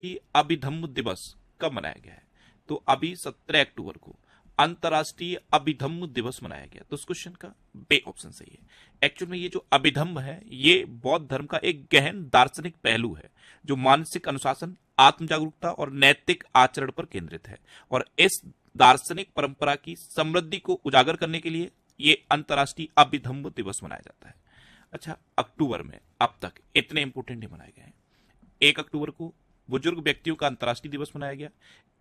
अंतर्राष्ट्रीय अभिधम्म दिवस कब मनाया गया है? तो अभी 17 अक्टूबर को अंतर्राष्ट्रीय अभिधम्म दिवस मनाया गया। तो इस क्वेश्चन का बे ऑप्शन सही है। एक्चुअल में ये जो अभिधम्म है ये बौद्ध धर्म का एक गहन दार्शनिक पहलू है जो मानसिक अनुशासन, आत्म जागरूकता और नैतिक आचरण पर केंद्रित है, और इस दार्शनिक परंपरा की समृद्धि को उजागर करने के लिए ये अंतर्राष्ट्रीय अभिधम्म दिवस मनाया जाता है। अच्छा, अक्टूबर में अब तक इतने इंपोर्टेंट डे मनाए गए हैं। 1 अक्टूबर को बुजुर्ग व्यक्तियों का अंतर्राष्ट्रीय दिवस मनाया गया।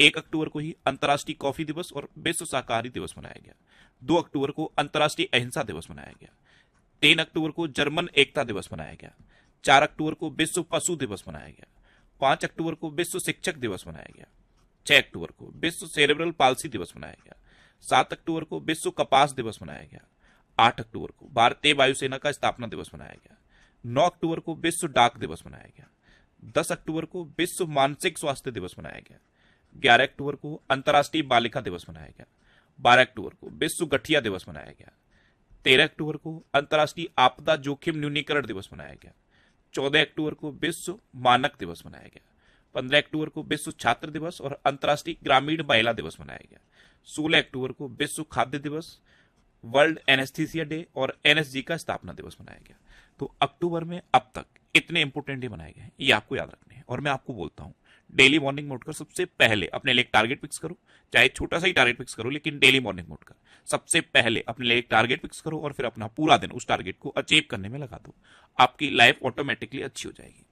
1 अक्टूबर को ही अंतर्राष्ट्रीय कॉफी दिवस और विश्व शाकाहारी दिवस मनाया गया। 2 अक्टूबर को अंतर्राष्ट्रीय अहिंसा दिवस मनाया गया। 3 अक्टूबर को जर्मन एकता दिवस मनाया गया। 4 अक्टूबर को विश्व पशु दिवस मनाया गया। 5 अक्टूबर को विश्व शिक्षक दिवस मनाया गया। 6 अक्टूबर को विश्व सेरेब्रल पाल्सी दिवस मनाया गया। 7 अक्टूबर को विश्व कपास दिवस मनाया गया। 8 अक्टूबर को भारतीय वायुसेना का स्थापना दिवस मनाया गया। 9 अक्टूबर को विश्व डाक दिवस मनाया गया। 10 अक्टूबर को विश्व मानसिक स्वास्थ्य दिवस मनाया गया। 11 अक्टूबर को अंतर्राष्ट्रीय बालिका दिवस मनाया गया। 12 अक्टूबर को विश्व गठिया दिवस मनाया गया। 13 अक्टूबर को अंतर्राष्ट्रीय आपदा जोखिम न्यूनीकरण दिवस मनाया गया। 14 अक्टूबर को विश्व मानक दिवस मनाया गया। 15 अक्टूबर को विश्व छात्र दिवस और अंतर्राष्ट्रीय ग्रामीण महिला दिवस मनाया गया। 16 अक्टूबर को विश्व खाद्य दिवस, वर्ल्ड एनेस्थीसिया डे और एनएसजी का स्थापना दिवस मनाया गया। तो अक्टूबर में अब तक इतने इंपोर्टेंट डे मनाए गए हैं, ये आपको याद रखने हैं। और मैं आपको बोलता हूं, डेली मॉर्निंग मोड कर सबसे पहले अपने लिए एक टारगेट फिक्स करो, चाहे छोटा सा ही टारगेट फिक्स करो, लेकिन डेली मॉर्निंग मोड कर सबसे पहले अपने लिए एक टारगेट फिक्स करो और फिर अपना पूरा दिन उस टारगेट को अचीव करने में लगा दो। आपकी लाइफ ऑटोमेटिकली अच्छी हो जाएगी।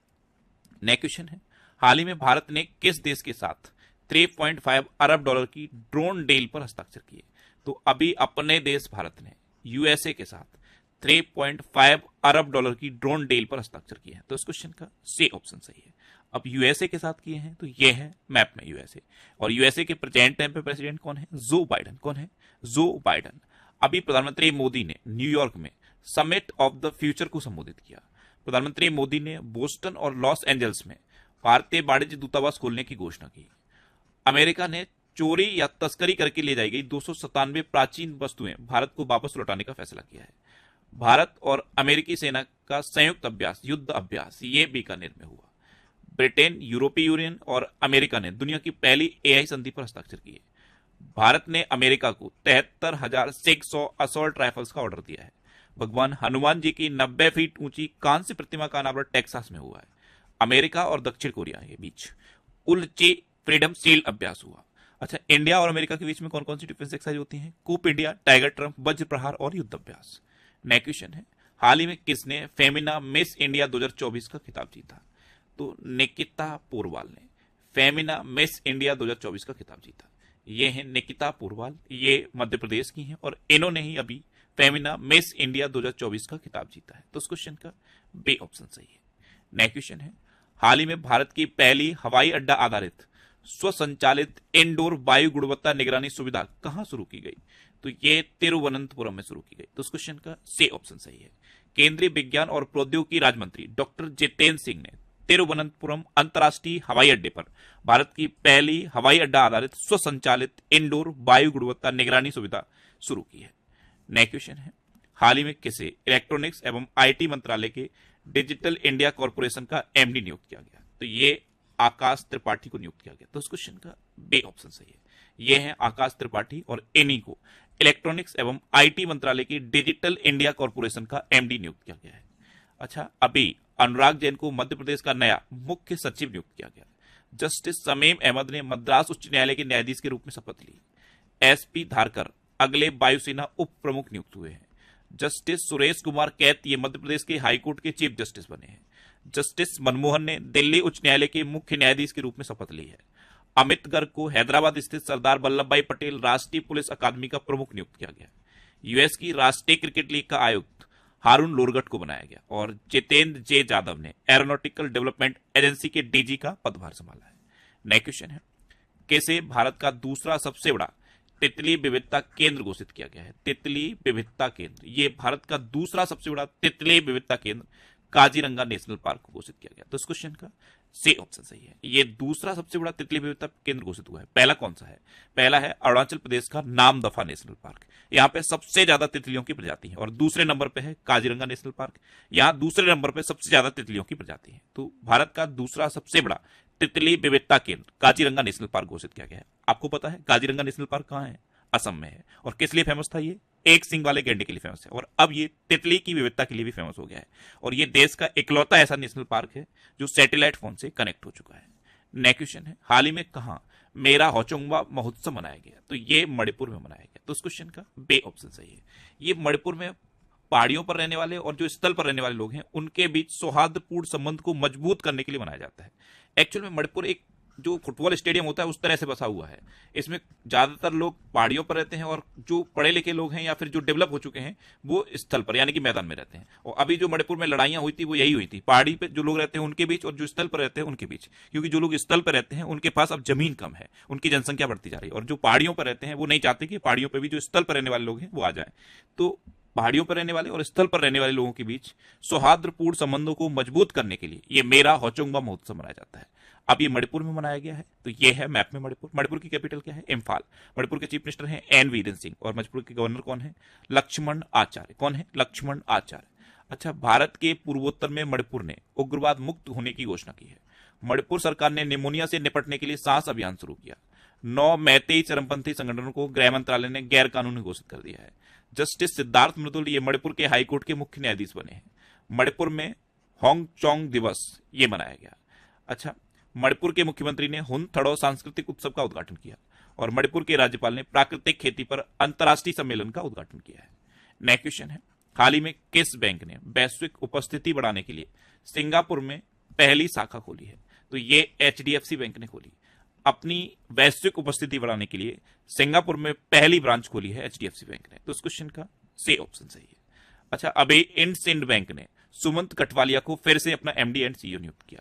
नेक्स्ट क्वेश्चन है, हाल ही में भारत ने किस देश के साथ 3.5 अरब डॉलर की ड्रोन डील पर हस्ताक्षर किए? तो अभी अपने देश भारत ने यूएसए के साथ 3.5 अरब डॉलर की ड्रोन डील पर हस्ताक्षर किए हैं। तो इस क्वेश्चन का सी ऑप्शन सही है। अब यूएसए के साथ किए हैं तो ये है मैप में यूएसए, और यूएसए के प्रेजेंट टाइम पे प्रेसिडेंट कौन है? जो बाइडन। कौन है? जो बाइडन। अभी प्रधानमंत्री मोदी ने न्यूयॉर्क में समिट ऑफ द फ्यूचर को संबोधित किया। प्रधानमंत्री मोदी ने बोस्टन और लॉस एंजल्स में भारतीय वाणिज्य दूतावास खोलने की घोषणा की। अमेरिका ने चोरी या तस्करी करके ले जाई गई 297 प्राचीन वस्तुएं भारत को वापस लौटाने का फैसला किया है। भारत और अमेरिकी सेना का संयुक्त अभ्यास, युद्ध अभ्यास, ये बीकानेर में हुआ। ब्रिटेन, यूरोपीय यूनियन और अमेरिका ने दुनिया की पहली एआई संधि पर हस्ताक्षर किए। भारत ने अमेरिका को 73,600 असॉल्ट राइफल्स का ऑर्डर दिया है। भगवान हनुमान जी की 90 फीट ऊंची कांस्य प्रतिमा का अनावरण टेक्सास में हुआ है। अमेरिका और दक्षिण कोरिया के बीच उल्ची फ्रीडम शील्ड अभ्यास हुआ। अच्छा, इंडिया और अमेरिका के बीच में कौन कौन सी डिफेंस एक्सरसाइज होती हैं? कूप इंडिया, टाइगर ट्रम्प, वज्र प्रहार और युद्ध अभ्यास। नेक्स्ट क्वेश्चन है, हाल ही में किसने फेमिना मिस इंडिया 2024 का खिताब जीता? तो निकिता पोरवाल ने फेमिना मिस इंडिया 2024 का खिताब जीता। ये है निकिता पोरवाल, ये मध्य प्रदेश की हैं और इन्होंने ही अभी फेमिना मिस इंडिया 2024 का खिताब जीता है। तो इस क्वेश्चन का बी ऑप्शन सही है। नेक्स्ट क्वेश्चन है, हाल ही में भारत की पहली हवाई अड्डा आधारित स्वसंचालित इंडोर वायु गुणवत्ता निगरानी सुविधा कहां शुरू की गई? तो ये तिरुवनंतपुरम में शुरू की गई। तो इस क्वेश्चन का सी ऑप्शन सही है। केंद्रीय विज्ञान और प्रौद्योगिकी राज्य मंत्री डॉक्टर जितेंद्र सिंह ने तिरुवनंतपुरम अंतर्राष्ट्रीय हवाई अड्डे पर भारत की पहली हवाई अड्डा आधारित स्वसंचालित इंडोर वायु गुणवत्ता निगरानी सुविधा शुरू की है। नेक्स्ट क्वेश्चन है, हाल ही में किसे इलेक्ट्रॉनिक्स एवं आईटी मंत्रालय के डिजिटल इंडिया कॉर्पोरेशन का एमडी नियुक्त किया गया? तो ये आकाश त्रिपाठी को नियुक्त किया गया। तो इस क्वेश्चन का बी ऑप्शन सही है। ये है आकाश त्रिपाठी और इन्हीं को इलेक्ट्रॉनिक्स एवं आईटी मंत्रालय की डिजिटल इंडिया कॉर्पोरेशन का एमडी नियुक्त किया गया है। अच्छा, अभी अनुराग जैन को मध्य प्रदेश का नया मुख्य सचिव नियुक्त किया गया। जस्टिस शमीम अहमद ने मद्रास उच्च न्यायालय के न्यायाधीश के रूप में शपथ ली। एसपी धारकर अगले वायुसेना उप प्रमुख नियुक्त हुए हैं। जस्टिस सुरेश कुमार कैत ये मध्य प्रदेश के हाईकोर्ट के चीफ जस्टिस बने हैं। जस्टिस मनमोहन ने दिल्ली उच्च न्यायालय के मुख्य न्यायाधीश के रूप में शपथ ली है। अमित गर्ग को हैदराबाद स्थित सरदार वल्लभ भाई पटेल राष्ट्रीय पुलिस अकादमी का प्रमुख नियुक्त किया गया। यूएस की राष्ट्रीय क्रिकेट लीग का आयुक्त हारून लोरगट को बनाया गया और जितेंद्र जे जाधव ने एरोनॉटिकल डेवलपमेंट एजेंसी के डीजी का पदभार संभाला है। नेक्स्ट क्वेश्चन है, कैसे भारत का दूसरा सबसे बड़ा तितली विविधता केंद्र घोषित किया गया है? तितली विविधता केंद्र, ये भारत का दूसरा सबसे बड़ा तितली विविधता केंद्र काजीरंगा नेशनल पार्क को घोषित किया गया। तो इस क्वेश्चन का सी ऑप्शन सही है। ये दूसरा सबसे बड़ा तितली विविधता केंद्र घोषित हुआ है। पहला कौन सा है? पहला है अरुणाचल प्रदेश का नामदफा नेशनल पार्क, यहाँ पे सबसे ज्यादा तितलियों की प्रजाति है। और दूसरे नंबर पे है काजीरंगा नेशनल पार्क, यहाँ दूसरे नंबर पे सबसे ज्यादा तितलियों की प्रजाति है। तो भारत का दूसरा सबसे बड़ा तितली विविधता केंद्र काजीरंगा नेशनल पार्क घोषित किया गया है। आपको पता है काजीरंगा नेशनल पार्क कहाँ है? असम में है। और किस लिए फेमस था? ये एक सिंग वाले गैंडे के लिए फेमस है, और अब ये तितली की विविधता के लिए भी फेमस हो गया है। और ये देश का इकलौता ऐसा नेशनल पार्क है जो सैटेलाइट फोन से कनेक्ट हो चुका है। नेक्स्ट क्वेश्चन है, हाल ही में कहां मेरा होचोंगबा महोत्सव मनाया गया? तो ये मणिपुर में मनाया गया। तो इस क्वेश्चन का बे ऑप्शन सही है। ये मणिपुर में पहाड़ियों पर रहने वाले और जो स्थल पर रहने वाले लोग हैं उनके बीच सौहार्दपूर्ण संबंध को मजबूत करने के लिए मनाया जाता है। एक्चुअल में मणिपुर एक जो फुटबॉल स्टेडियम होता है उस तरह से बसा हुआ है। इसमें ज्यादातर लोग पहाड़ियों पर रहते हैं और जो पढ़े लिखे लोग हैं या फिर जो डेवलप हो चुके हैं वो स्थल पर यानी कि मैदान में रहते हैं। और अभी जो मणिपुर में लड़ाइयां हुई थी वो यही हुई थी, पहाड़ी पे जो लोग रहते हैं उनके बीच और जो स्थल पर रहते हैं उनके बीच। क्योंकि जो लोग स्थल पर रहते हैं उनके पास अब जमीन कम है, उनकी जनसंख्या बढ़ती जा रही है, और जो पहाड़ियों पर रहते हैं वो नहीं चाहते कि पहाड़ियों पर भी जो स्थल पर रहने वाले लोग हैं वो आ जाए। तो पहाड़ियों पर रहने वाले और स्थल पर रहने वाले लोगों के बीच सौहार्दपूर्ण संबंधों को मजबूत करने के लिए ये मेरा होचोंगबा महोत्सव मनाया जाता है। अब ये मणिपुर में मनाया गया है। तो ये है मैप में मणिपुर। मणिपुर की कैपिटल क्या है? इम्फाल। मणिपुर के चीफ मिनिस्टर हैं एन वीरेन सिंह, और मणिपुर के गवर्नर कौन है? लक्ष्मण आचार्य। कौन है? लक्ष्मण आचार्य। अच्छा, भारत के पूर्वोत्तर में मणिपुर ने उग्रवाद मुक्त होने की घोषणा की है। मणिपुर सरकार ने निमोनिया से निपटने के लिए सांस अभियान शुरू किया। 9 मैतेई चरमपंथी संगठनों को गृह मंत्रालय ने गैर कानूनी घोषित कर दिया है। जस्टिस सिद्धार्थ मृदुल ये मणिपुर के हाईकोर्ट के मुख्य न्यायाधीश बने हैं। मणिपुर में होंग चोंग दिवस ये मनाया गया। अच्छा, मणिपुर के मुख्यमंत्री ने हुन थड़ो सांस्कृतिक उत्सव का उद्घाटन किया, और मणिपुर के राज्यपाल ने प्राकृतिक खेती पर अंतर्राष्ट्रीय सम्मेलन का उद्घाटन किया है। नेक्स्ट क्वेश्चन है, हाल ही में किस बैंक ने वैश्विक उपस्थिति बढ़ाने के लिए सिंगापुर में पहली शाखा खोली है? तो ये HDFC बैंक ने खोली। अपनी वैश्विक उपस्थिति बढ़ाने के लिए सिंगापुर में पहली ब्रांच खोली है HDFC बैंक ने। तो इस क्वेश्चन का सी ऑप्शन सही है। अच्छा, अभी इंडसिंड बैंक ने सुमंत कटवालिया को फिर से अपना MD एंड CEO नियुक्त किया।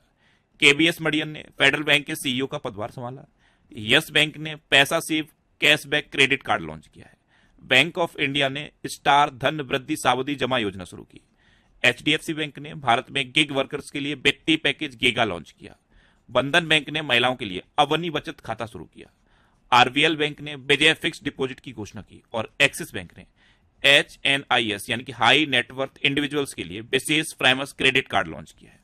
KBS मडियन ने फेडरल बैंक के CEO का पदभार संभाला। यस बैंक ने पैसा save cashback credit card launch किया है। बैंक ऑफ इंडिया ने स्टार धन वृद्धि सावधि जमा योजना शुरू की। HDFC बैंक ने भारत में गिग वर्कर्स के लिए वित्तीय पैकेज गीगा लॉन्च किया। बंधन बैंक ने महिलाओं के लिए अवनी बचत खाता शुरू किया। RBL बैंक ने विजय फिक्स डिपॉजिट की घोषणा की, और एक्सिस बैंक ने HNIS यानी कि हाई नेटवर्थ इंडिविजुअल्स के लिए विशेष प्राइमस क्रेडिट कार्ड लॉन्च किया है।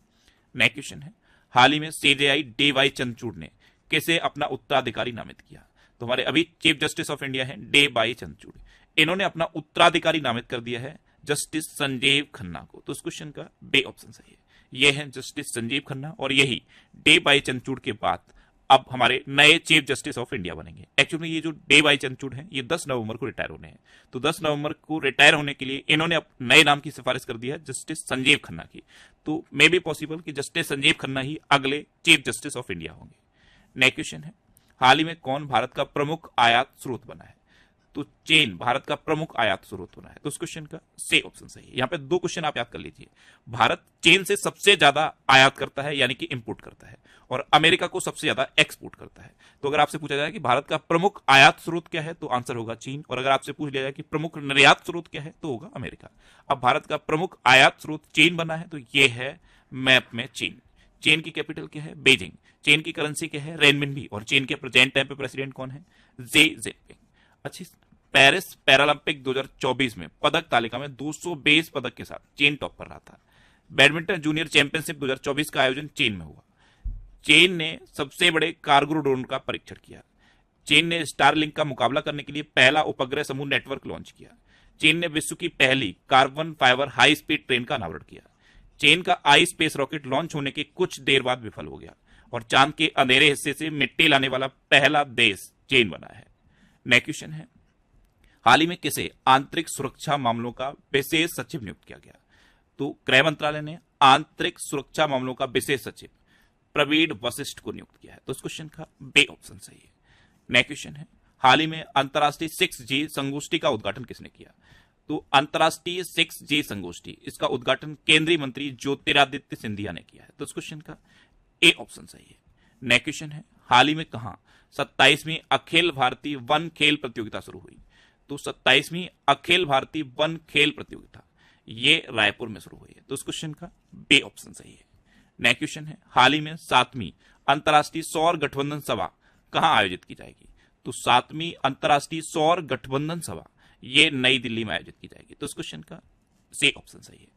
नेक्स्ट क्वेश्चन है, हाल ही में CJI DY चंद्रचूड़ ने किसे अपना उत्तराधिकारी नामित किया? तो हमारे अभी चीफ जस्टिस ऑफ इंडिया है DY चंद्रचूड़। इन्होंने अपना उत्तराधिकारी नामित कर दिया है जस्टिस संजीव खन्ना को। तो इस क्वेश्चन का बे ऑप्शन सही है। ये है जस्टिस संजीव खन्ना, और यही DY चंद्रचूड़ के बाद अब हमारे नए चीफ जस्टिस ऑफ इंडिया बनेंगे। एक्चुअली ये जो DY चंद्रचूड़ हैं ये 10 नवंबर को रिटायर होने हैं। तो 10 नवंबर को रिटायर होने के लिए इन्होंने अब नए नाम की सिफारिश कर दी है, जस्टिस संजीव खन्ना की। तो मे बी पॉसिबल कि जस्टिस संजीव खन्ना ही अगले चीफ जस्टिस ऑफ इंडिया होंगे। नेक्स्ट क्वेश्चन है, हाल ही में कौन भारत का प्रमुख आयात स्रोत बना है? तो चीन भारत का प्रमुख आयात स्रोत बना है। तो उस क्वेश्चन का सी ऑप्शन सही है। यहां पे 2 क्वेश्चन आप याद कर लीजिए। भारत चीन से सबसे ज्यादा आयात करता है यानी कि इंपोर्ट करता है, और अमेरिका को सबसे ज्यादा एक्सपोर्ट करता है। तो अगर आपसे पूछा जाए कि भारत का प्रमुख आयात स्रोत क्या है तो आंसर होगा चीन, और अगर आपसे पूछ लिया जाए कि प्रमुख निर्यात स्रोत क्या है तो होगा अमेरिका। अब भारत का प्रमुख आयात स्रोत चीन बना है, तो यह है मैप में चीन। चीन की कैपिटल क्या है? बीजिंग। चीन की करेंसी क्या है? रेनमिनबी। और चीन के प्रेजेंट टाइम पे प्रेसिडेंट कौन है? Xi Jinping. अच्छी, पेरिस पैरालंपिक 2024 में पदक तालिका में 220 पदक के साथ चीन टॉप पर रहा था। बैडमिंटन जूनियर चैंपियनशिप 2024 का आयोजन चीन में हुआ। चीन ने सबसे बड़े कार्गो ड्रोन का परीक्षण किया। चीन ने स्टारलिंक का मुकाबला करने के लिए पहला उपग्रह समूह नेटवर्क लॉन्च किया। चीन ने विश्व की पहली carbon fibre high speed train का अनावरण किया। चीन का आई स्पेस रॉकेट लॉन्च होने के कुछ देर बाद विफल हो गया, और चांद के अंधेरे हिस्से से मिट्टी लाने वाला पहला देश चीन बना है। नेक्स्ट क्वेश्चन है, हाल ही में किसे आंतरिक सुरक्षा मामलों का विशेष सचिव नियुक्त किया गया? तो गृह मंत्रालय ने आंतरिक सुरक्षा मामलों का विशेष सचिव प्रवीण वशिष्ठ को नियुक्त किया है। तो इस क्वेश्चन का बे ऑप्शन सही है। नेक्स्ट क्वेश्चन है, हाल ही में अंतर्राष्ट्रीय 6G संगोष्ठी का उद्घाटन किसने किया? तो अंतर्राष्ट्रीय 6G संगोष्ठी, इसका उद्घाटन केंद्रीय मंत्री ज्योतिरादित्य सिंधिया ने किया है। तो इस क्वेश्चन का ए ऑप्शन सही है। नेक्स्ट क्वेश्चन है, हाल ही में कहां 27वीं अखिल भारतीय वन खेल प्रतियोगिता शुरू हुई? तो 27वीं अखिल भारतीय वन खेल प्रतियोगिता ये रायपुर में शुरू हुई है। तो इस क्वेश्चन का बे ऑप्शन सही है। नेक्स्ट क्वेश्चन है, हाल ही में 7वीं अंतर्राष्ट्रीय सौर गठबंधन सभा कहां आयोजित की जाएगी? तो 7वीं अंतर्राष्ट्रीय सौर गठबंधन सभा ये नई दिल्ली में आयोजित की जाएगी। तो इस क्वेश्चन का सी ऑप्शन सही है।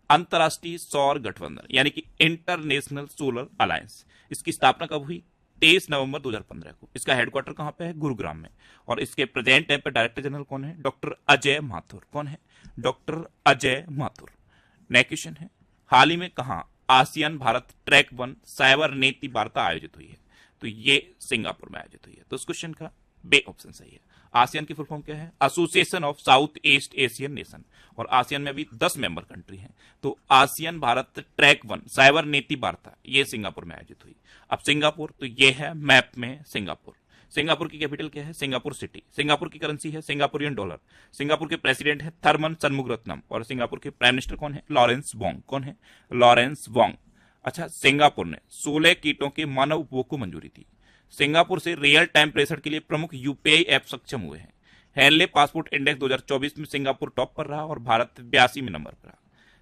अंतर्राष्ट्रीय सौर गठबंधन यानी कि इंटरनेशनल सोलर अलायंस, इसकी स्थापना कब हुई? 23 नवंबर 2015 को। इसका हेडक्वार्टर कहां पे है? गुरुग्राम में। और इसके प्रेजेंट टाइम पे डायरेक्टर जनरल कौन है? डॉक्टर अजय माथुर। कौन है? Doctor Ajay Mathur. Next question है, हाल ही में कहां आसियान भारत ट्रैक 1 साइबर नीति वार्ता आयोजित हुई है? तो ये सिंगापुर में आयोजित हुई है। तो इस क्वेश्चन का बे ऑप्शन सही है। आसियान की फुल फॉर्म क्या है? Association of south east Asian nation. और आसियान में अभी 10 मेंबर कंट्री हैं। तो आसियान भारत ट्रैक 1 साइबर नीति वार्ता ये सिंगापुर में आयोजित हुई। अब सिंगापुर, तो ये है मैप में सिंगापुर। सिंगापुर की कैपिटल क्या है? Singapore city. सिंगापुर की करेंसी है सिंगापुरियन डॉलर। सिंगापुर के प्रेसिडेंट है थर्मन शनमुगरत्नम। और सिंगापुर के प्राइम मिनिस्टर कौन है? Lawrence Wong. कौन है? Lawrence Wong. अच्छा, सिंगापुर ने 16 कीटों के मानव उपभोग को मंजूरी दी। सिंगापुर से रियल टाइम प्रेषण के लिए प्रमुख यूपीआई ऐप सक्षम हुए हैं। हेनले पासपोर्ट इंडेक्स 2024 में सिंगापुर टॉप पर रहा और भारत 82वें नंबर पर रहा।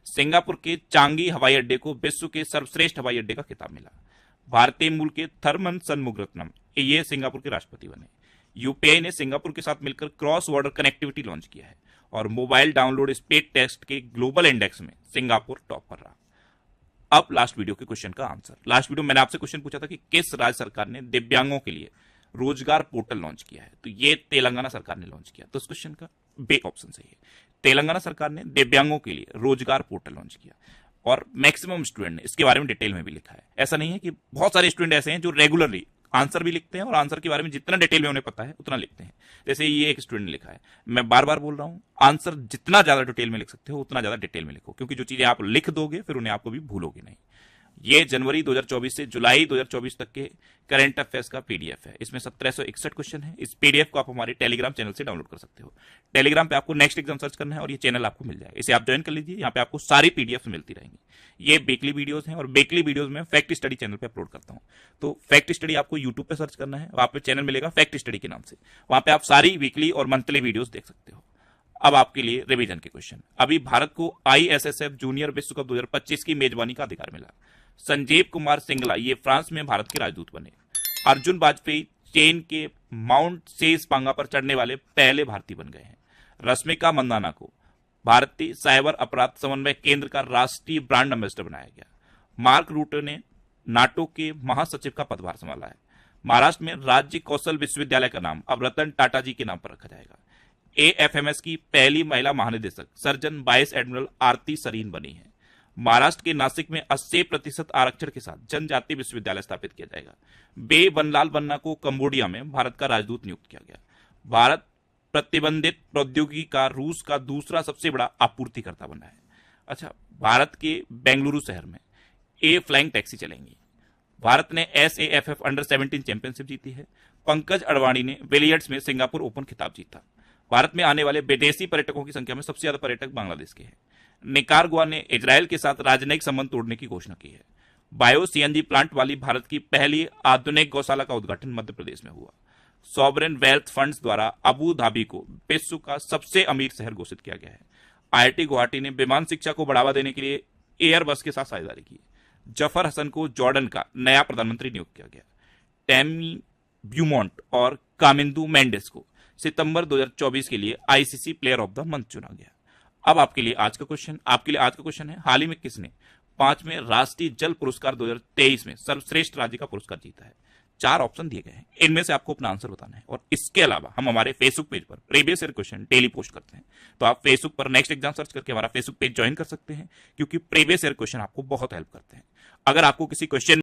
सिंगापुर के चांगी हवाई अड्डे को विश्व के सर्वश्रेष्ठ हवाई अड्डे का खिताब मिला। भारतीय मूल के थर्मन शनमुगरत्नम ये सिंगापुर के राष्ट्रपति बने। यूपीआई ने सिंगापुर के साथ मिलकर क्रॉस बॉर्डर कनेक्टिविटी लॉन्च किया है। और मोबाइल डाउनलोड स्पीड टेस्ट के ग्लोबल इंडेक्स में सिंगापुर टॉप पर रहा। अब लास्ट वीडियो के क्वेश्चन का आंसर। लास्ट वीडियो मैंने आपसे क्वेश्चन पूछा था कि किस राज्य सरकार ने दिव्यांगों के लिए रोजगार पोर्टल लॉन्च किया है? तो ये तेलंगाना सरकार ने लॉन्च किया। तो इस क्वेश्चन का बे ऑप्शन सही है। तेलंगाना सरकार ने दिव्यांगों के लिए रोजगार पोर्टल लॉन्च किया। और मैक्सिमम स्टूडेंट ने इसके बारे में डिटेल में भी लिखा है। ऐसा नहीं है कि बहुत सारे स्टूडेंट ऐसे हैं जो रेगुलरली आंसर भी लिखते हैं और आंसर के बारे में जितना डिटेल में उन्हें पता है उतना लिखते हैं। जैसे ये एक स्टूडेंट ने लिखा है, मैं बार बार बोल रहा हूं, आंसर जितना ज्यादा डिटेल में लिख सकते हो उतना ज्यादा डिटेल में लिखो, क्योंकि जो चीजें आप लिख दोगे फिर उन्हें आपको भी भूलोगे नहीं। ये जनवरी 2024 से जुलाई 2024 तक के करंट अफेयर्स का पीडीएफ है। इसमें 1761 क्वेश्चन है। इस पीडीएफ को आप हमारे टेलीग्राम चैनल से डाउनलोड कर सकते हो। टेलीग्राम पे आपको नेक्स्ट एग्जाम सर्च करना है और ये चैनल आपको मिल जाएगा। इसे आप ज्वाइन कर लीजिए। यहाँ पे आपको सारी पीडीएफ मिलती रहेंगी। ये वीकली वीडियोस हैं और वीकली वीडियोस में फैक्ट स्टडी चैनल पे अपलोड करता हूँ। तो फैक्ट स्टडी आपको यूट्यूब पे सर्च करना है, वहां पे चैनल मिलेगा फैक्ट स्टडी के नाम से। वहां पे आप सारी वीकली और मंथली वीडियोस देख सकते हो। अब आपके लिए रिवीजन के क्वेश्चन। अभी भारत को आईएसएसएफ जूनियर विश्व कप 2025 की मेजबानी का अधिकार मिला। संजीव कुमार सिंगला ये फ्रांस में भारत के राजदूत बने। अर्जुन वाजपेयी चीन के माउंट सेसपांगा पर चढ़ने वाले पहले भारतीय बन गए हैं। रश्मिका मंदाना को भारतीय साइबर अपराध समन्वय केंद्र का राष्ट्रीय ब्रांड एम्बेसडर बनाया गया। मार्क रूटे ने नाटो के महासचिव का पदभार संभाला है। महाराष्ट्र में राज्य कौशल विश्वविद्यालय का नाम अब रतन टाटा जी के नाम पर रखा जाएगा। एएफएमएस की पहली महिला महानिदेशक सर्जन वाइस एडमिरल आरती सरीन बनी है। महाराष्ट्र के नासिक में 80% आरक्षण के साथ जनजातीय विश्वविद्यालय स्थापित किया जाएगा। बे बनलाल बन्ना को कंबोडिया में भारत का राजदूत नियुक्त किया गया। भारत प्रतिबंधित प्रौद्योगिकी का रूस का दूसरा सबसे बड़ा आपूर्तिकर्ता बना है। अच्छा, भारत के बेंगलुरु शहर में ए फ्लाइंग टैक्सी चलेंगी। भारत ने एसएएफएफ अंडर 17 चैंपियनशिप जीती है। पंकज अडवाणी ने बिलियर्ड्स में सिंगापुर ओपन खिताब जीता। भारत में आने वाले विदेशी पर्यटकों की संख्या में सबसे ज्यादा पर्यटक बांग्लादेश के हैं। निकारागुआ ने इजरायल के साथ राजनयिक संबंध तोड़ने की घोषणा की है। बायो सीएनजी प्लांट वाली भारत की पहली आधुनिक गौशाला का उद्घाटन मध्य प्रदेश में हुआ। सॉवरेन वेल्थ फंड्स द्वारा अबू धाबी को विश्व का सबसे अमीर शहर घोषित किया गया है। आईआईटी गुवाहाटी ने विमान शिक्षा को बढ़ावा देने के लिए एयरबस के साथ साझेदारी की। जफर हसन को जॉर्डन का नया प्रधानमंत्री नियुक्त किया गया। टैमी ब्यूमॉन्ट और कामिंदू मेंडेस को सितंबर 2024 के लिए ICC player of the month चुना गया। अब आपके लिए आज का क्वेश्चन है, हाल ही में किसने 5वें राष्ट्रीय जल पुरस्कार 2023 में सर्वश्रेष्ठ राज्य का पुरस्कार जीता है? 4 ऑप्शन दिए गए हैं, इनमें से आपको अपना आंसर बताना है। और इसके अलावा हम हमारे फेसबुक पेज पर previous year question daily post करते हैं। तो आप फेसबुक पर नेक्स्ट एग्जाम सर्च करके हमारा फेसबुक पेज ज्वाइन कर सकते हैं, क्योंकि प्रीवियस ईयर क्वेश्चन आपको बहुत हेल्प करते हैं। अगर आपको किसी क्वेश्चन